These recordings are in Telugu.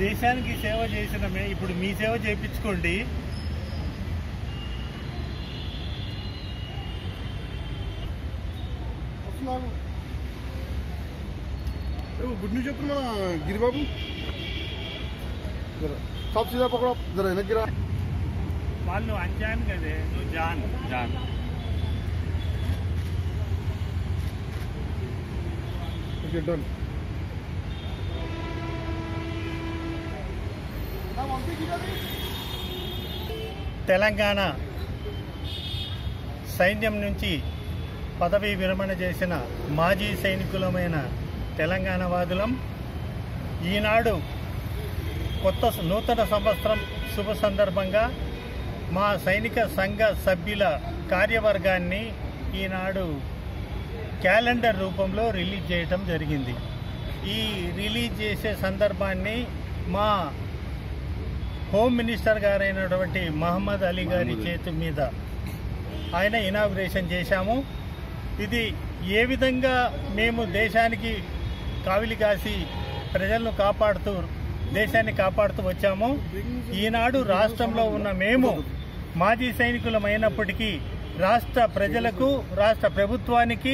దేశానికి సేవ చేసినమే ఇప్పుడు మీ సేవ చేయించుకోండి. गुड न्यूज చెప్పు మన గిరిబాబు सब सीधा पकड़ो जरा వెనక్కి గిరా. వాళ్ళు అంజాన్ కదే నువ్వు జాన్ జాన్ ఓకే డన్. తెలంగాణ సైన్యం నుంచి పదవీ విరమణ చేసిన మాజీ సైనికులమైన తెలంగాణ వాదులం ఈనాడు నూతన సంవత్సరం శుభ సందర్భంగా మా సైనిక సంఘ సభ్యుల కార్యవర్గాన్ని ఈనాడు క్యాలెండర్ రూపంలో రిలీజ్ చేయటం జరిగింది. ఈ రిలీజ్ చేసే సందర్భాన్ని మా హోమ్ మినిస్టర్ గారైనటువంటి మహమ్మద్ అలీ గారి చేతి మీద ఆయన ఇనాగ్రేషన్ చేశాము. ఇది ఏ విధంగా మేము దేశానికి కావిలి కాసి ప్రజలను కాపాడుతూ దేశాన్ని కాపాడుతూ వచ్చామో ఈనాడు రాష్ట్రంలో ఉన్న మేము మాజీ సైనికులమైనప్పటికీ రాష్ట్ర ప్రజలకు రాష్ట్ర ప్రభుత్వానికి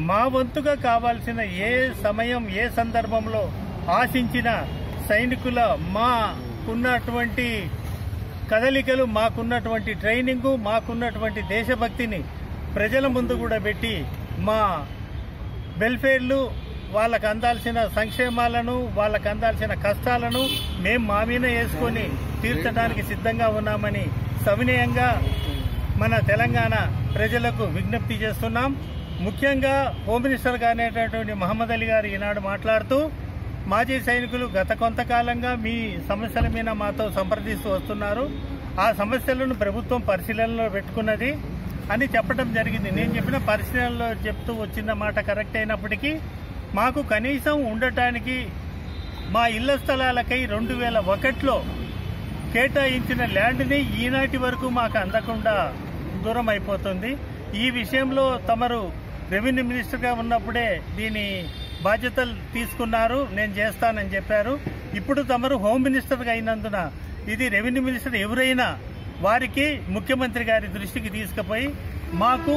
మా వంతుగా కావాల్సిన ఏ సమయం ఏ సందర్భంలో ఆశించిన సైనికుల మాకున్నటువంటి కదలికలు మాకున్నటువంటి ట్రైనింగు మాకున్నటువంటి దేశభక్తిని ప్రజల ముందు కూడా పెట్టి మా వెల్ఫేర్లు వాళ్ళకు అందాల్సిన సంక్షేమాలను వాళ్ళకు అందాల్సిన కష్టాలను మేము మా మీద వేసుకొని తీర్చడానికి సిద్ధంగా ఉన్నామని సవినయంగా మన తెలంగాణ ప్రజలకు విజ్ఞప్తి చేస్తున్నాం. ముఖ్యంగా హోమ్ మినిస్టర్ గారైనటువంటి మహమ్మద్ అలీ గారు ఈనాడు మాట్లాడుతూ మాజీ సైనికులు గత కొంతకాలంగా మీ సమస్యల మీద మాతో సంప్రదిస్తూ వస్తున్నారు, ఆ సమస్యలను ప్రభుత్వం పరిశీలనలో పెట్టుకున్నది అని చెప్పడం జరిగింది. నేను చెప్పిన పరిశీలనలో చెప్తూ వచ్చిన మాట కరెక్ట్ అయినప్పటికీ మాకు కనీసం ఉండటానికి మా ఇళ్ల స్థలాలకై 2001లో కేటాయించిన ల్యాండ్ని ఈనాటి వరకు మాకు అందకుండా దూరం అయిపోతుంది. ఈ విషయంలో తమరు రెవెన్యూ మినిస్టర్గా ఉన్నప్పుడే దీని బాధ్యతలు తీసుకున్నారు, నేను చేస్తానని చెప్పారు. ఇప్పుడు తమరు హోమ్ మినిస్టర్గా అయినందున ఇది రెవెన్యూ మినిస్టర్ ఎవరైనా వారికి ముఖ్యమంత్రి గారి దృష్టికి తీసుకుపోయి మాకు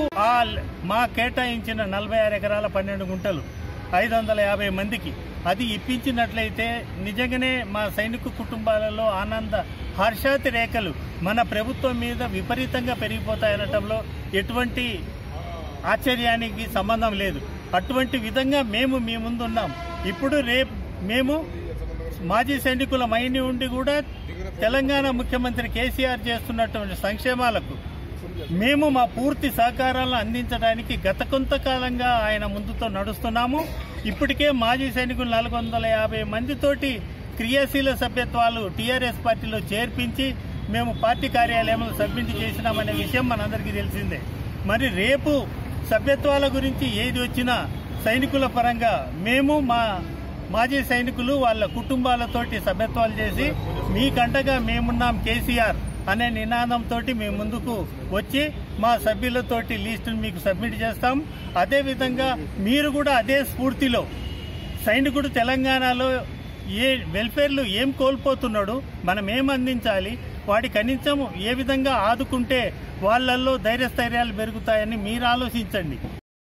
మా కేటాయించిన 46 ఎకరాల 12 గుంటలు 550 మందికి అది ఇప్పించినట్లయితే నిజంగానే మా సైనిక కుటుంబాలలో ఆనంద హర్షాతి రేఖలు మన ప్రభుత్వం మీద విపరీతంగా పెరిగిపోతాయనటంలో ఎటువంటి ఆశ్చర్యానికి సంబంధం లేదు. అటువంటి విధంగా మేము మీ ముందున్నాం. ఇప్పుడు మేము మాజీ సైనికులమైని ఉండి కూడా తెలంగాణ ముఖ్యమంత్రి కేసీఆర్ చేస్తున్నటువంటి సంక్షేమాలకు మేము మా పూర్తి సహకారాలను అందించడానికి గత కొంతకాలంగా ఆయన ముందుతో నడుస్తున్నాము. ఇప్పటికే మాజీ సైనికులు 450 మందితోటి క్రియాశీల సభ్యత్వాలు టీఆర్ఎస్ పార్టీలో చేర్పించి మేము పార్టీ కార్యాలయంలో సబ్మిట్ చేసినామనే విషయం మనందరికీ తెలిసిందే. మరి రేపు సభ్యత్వాల గురించి ఏది వచ్చినా సైనికుల పరంగా మేము మా మాజీ సైనికులు వాళ్ళ కుటుంబాలతోటి సభ్యత్వాలు చేసి మీకంటగా మేమున్నాం కేసీఆర్ అనే నినాదంతో మేము ముందుకు వచ్చి మా సభ్యులతోటి లిస్టును మీకు సబ్మిట్ చేస్తాం. అదేవిధంగా మీరు కూడా అదే స్ఫూర్తిలో సైనికుడు తెలంగాణలో ఏ వెల్ఫేర్లు ఏం కోల్పోతున్నాడు, మనం ఏం అందించాలి, వాడి కనీసం ఏ విధంగా ఆదుకుంటే వాళ్ళల్లో ధైర్యస్థైర్యాలు పెరుగుతాయని మీరు ఆలోచించండి.